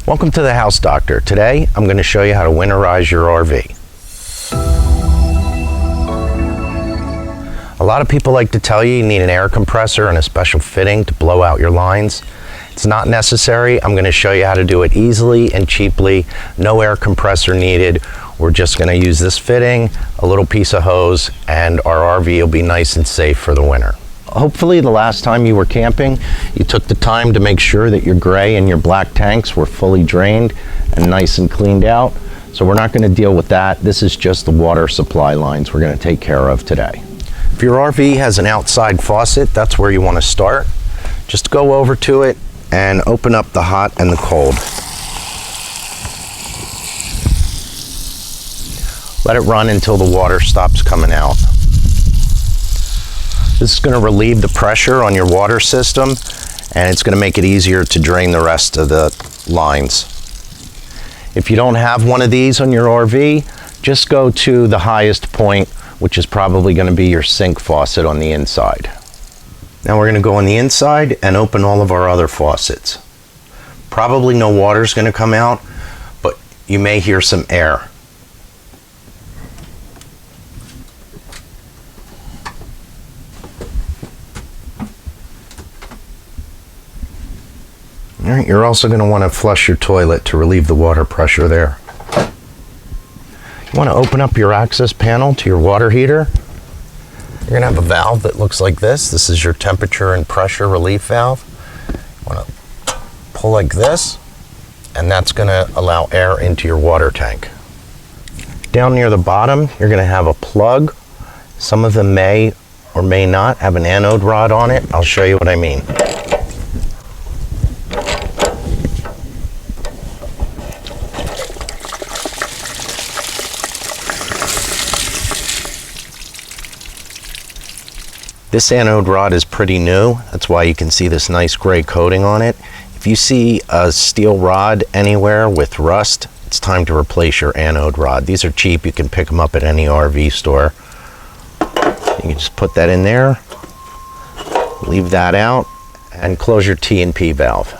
Welcome to the House Doctor. Today I'm going to show you how to winterize your RV. A lot of people like to tell you need an air compressor and a special fitting to blow out your lines. It's not necessary. I'm going to show you how to do it easily and cheaply. No air compressor needed. We're just going to use this fitting, a little piece of hose, and our RV will be nice and safe for the winter. Hopefully the last time you were camping, you took the time to make sure that your gray and your black tanks were fully drained and nice and cleaned out. So we're not going to deal with that. This is just the water supply lines we're going to take care of today. If your RV has an outside faucet, that's where you want to start. Just go over to it and open up the hot and the cold. Let it run until the water stops coming out. This is going to relieve the pressure on your water system, and it's going to make it easier to drain the rest of the lines. If you don't have one of these on your RV, just go to the highest point, which is probably going to be your sink faucet on the inside. Now we're going to go on the inside and open all of our other faucets. Probably no water is going to come out, but you may hear some air. All right, you're also going to want to flush your toilet to relieve the water pressure there. You want to open up your access panel to your water heater. You're going to have a valve that looks like this. This is your temperature and pressure relief valve. You want to pull like this, and that's going to allow air into your water tank. Down near the bottom, you're going to have a plug. Some of them may or may not have an anode rod on it. I'll show you what I mean. This anode rod is pretty new. That's why you can see this nice gray coating on it. If you see a steel rod anywhere with rust, it's time to replace your anode rod. These are cheap. You can pick them up at any RV store. You can just put that in there, leave that out, and close your T&P valve.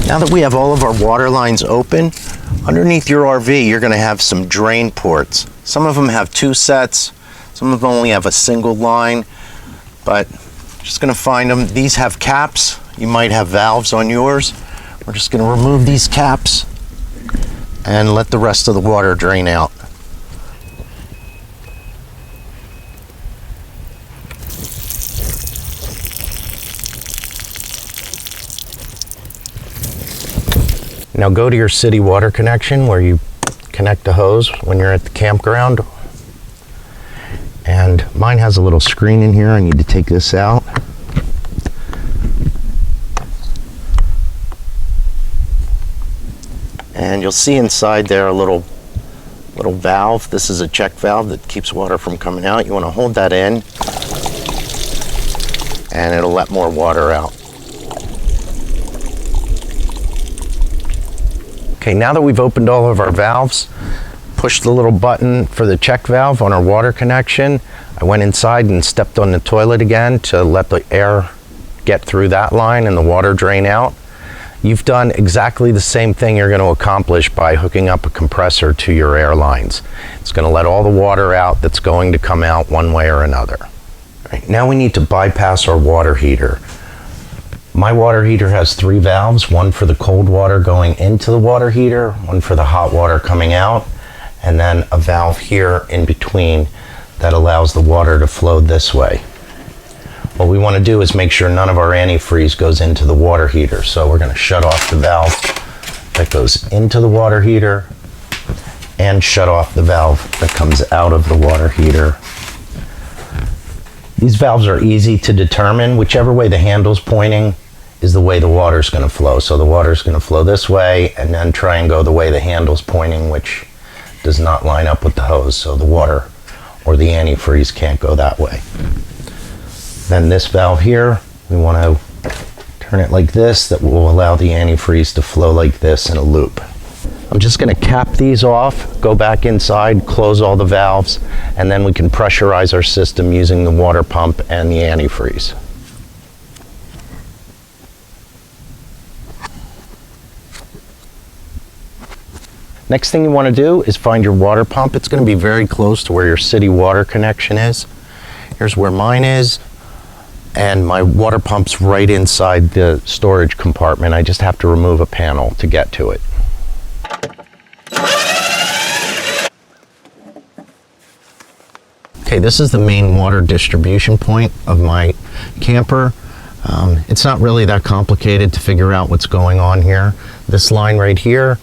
Now that we have all of our water lines open, underneath your RV, you're going to have some drain ports. Some of them have two sets, some of them only have a single line, but just going to find them. These have caps. You might have valves on yours. We're just going to remove these caps and let the rest of the water drain out. Now go to your city water connection where you connect the hose when you're at the campground. And mine has a little screen in here. I need to take this out. And you'll see inside there a little valve. This is a check valve that keeps water from coming out. You want to hold that in and it'll let more water out. Okay, now that we've opened all of our valves, push the little button for the check valve on our water connection. I went inside and stepped on the toilet again to let the air get through that line and the water drain out. You've done exactly the same thing you're going to accomplish by hooking up a compressor to your air lines. It's going to let all the water out that's going to come out one way or another. All right, now we need to bypass our water heater. My water heater has three valves, one for the cold water going into the water heater, one for the hot water coming out, and then a valve here in between that allows the water to flow this way. What we want to do is make sure none of our antifreeze goes into the water heater. So we're going to shut off the valve that goes into the water heater and shut off the valve that comes out of the water heater. These valves are easy to determine. Whichever way the handle's pointing is the way the water's going to flow. So the water's going to flow this way and then try and go the way the handle's pointing, which does not line up with the hose. So the water or the antifreeze can't go that way. Then this valve here, we want to turn it like this. That will allow the antifreeze to flow like this in a loop. I'm just going to cap these off, go back inside, close all the valves, and then we can pressurize our system using the water pump and the antifreeze. Next thing you want to do is find your water pump. It's going to be very close to where your city water connection is. Here's where mine is, and my water pump's right inside the storage compartment. I just have to remove a panel to get to it. Okay, this is the main water distribution point of my camper. It's not really that complicated to figure out what's going on here. This line right here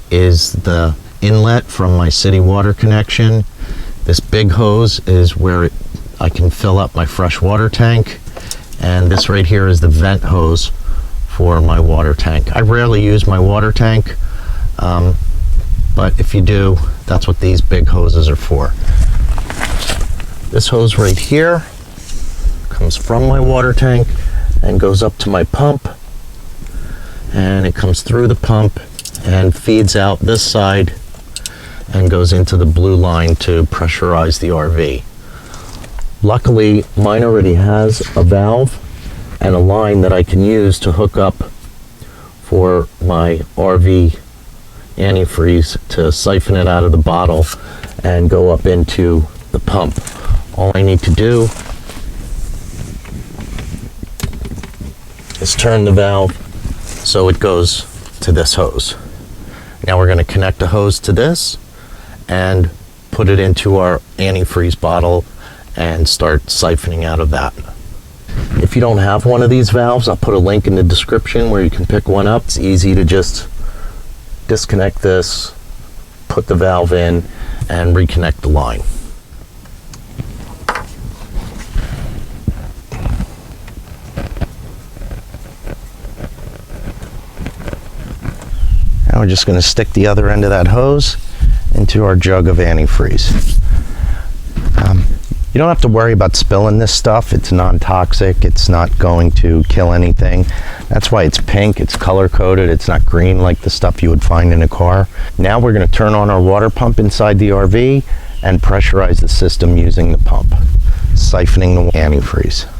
is the inlet from my city water connection. This big hose is where I can fill up my fresh water tank, and this right here is the vent hose for my water tank. I rarely use my water tank, but if you do, that's what these big hoses are for. This hose right here comes from my water tank and goes up to my pump, and it comes through the pump and feeds out this side and goes into the blue line to pressurize the RV. Luckily, mine already has a valve and a line that I can use to hook up for my RV antifreeze to siphon it out of the bottle and go up into the pump. All I need to do is turn the valve so it goes to this hose. Now we're going to connect the hose to this and put it into our antifreeze bottle and start siphoning out of that. If you don't have one of these valves, I'll put a link in the description where you can pick one up. It's easy to just disconnect this, put the valve in, and reconnect the line. Now we're just going to stick the other end of that hose into our jug of antifreeze. You don't have to worry about spilling this stuff. It's non-toxic. It's not going to kill anything. That's why it's pink. It's color-coded. It's not green like the stuff you would find in a car. Now we're going to turn on our water pump inside the RV and pressurize the system using the pump, siphoning the antifreeze.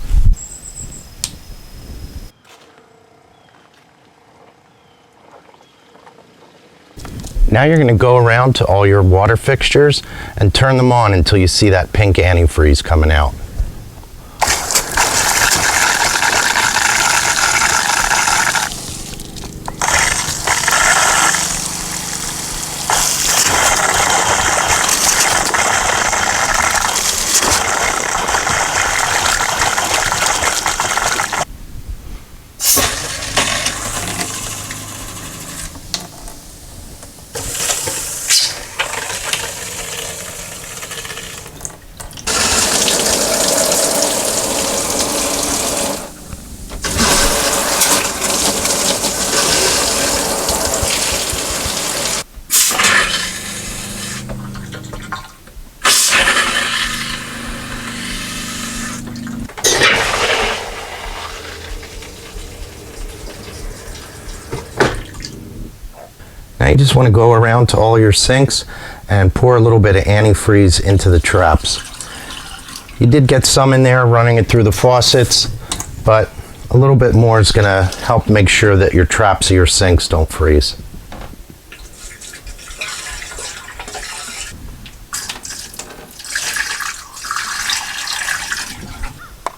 Now you're going to go around to all your water fixtures and turn them on until you see that pink antifreeze coming out. Now you just want to go around to all your sinks and pour a little bit of antifreeze into the traps. You did get some in there running it through the faucets, but a little bit more is going to help make sure that your traps of your sinks don't freeze.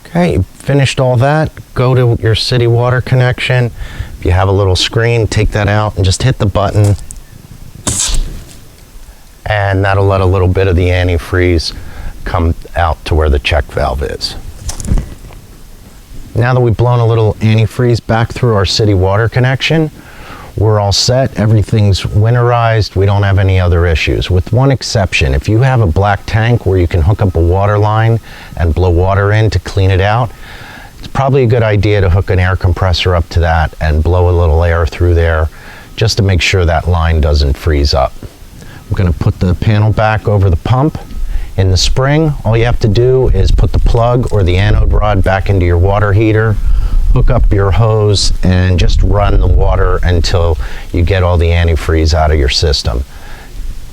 Okay, you finished all that. Go to your city water connection. If you have a little screen, take that out and just hit the button, and that'll let a little bit of the antifreeze come out to where the check valve is. Now that we've blown a little antifreeze back through our city water connection, we're all set. Everything's winterized. We don't have any other issues, with one exception. If you have a black tank where you can hook up a water line and blow water in to clean it out, it's probably a good idea to hook an air compressor up to that and blow a little air through there just to make sure that line doesn't freeze up. I'm going to put the panel back over the pump. In the spring, all you have to do is put the plug or the anode rod back into your water heater, hook up your hose, and just run the water until you get all the antifreeze out of your system.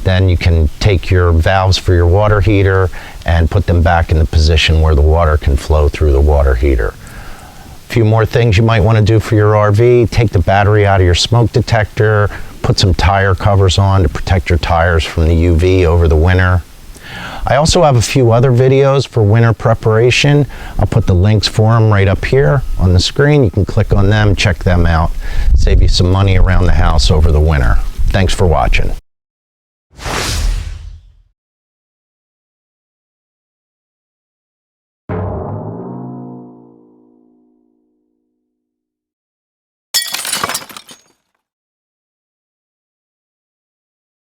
Then you can take your valves for your water heater and put them back in the position where the water can flow through the water heater. A few more things you might want to do for your RV: take the battery out of your smoke detector, put some tire covers on to protect your tires from the UV over the winter. I also have a few other videos for winter preparation. I'll put the links for them right up here on the screen. You can click on them, check them out. Save you some money around the house over the winter. Thanks for watching.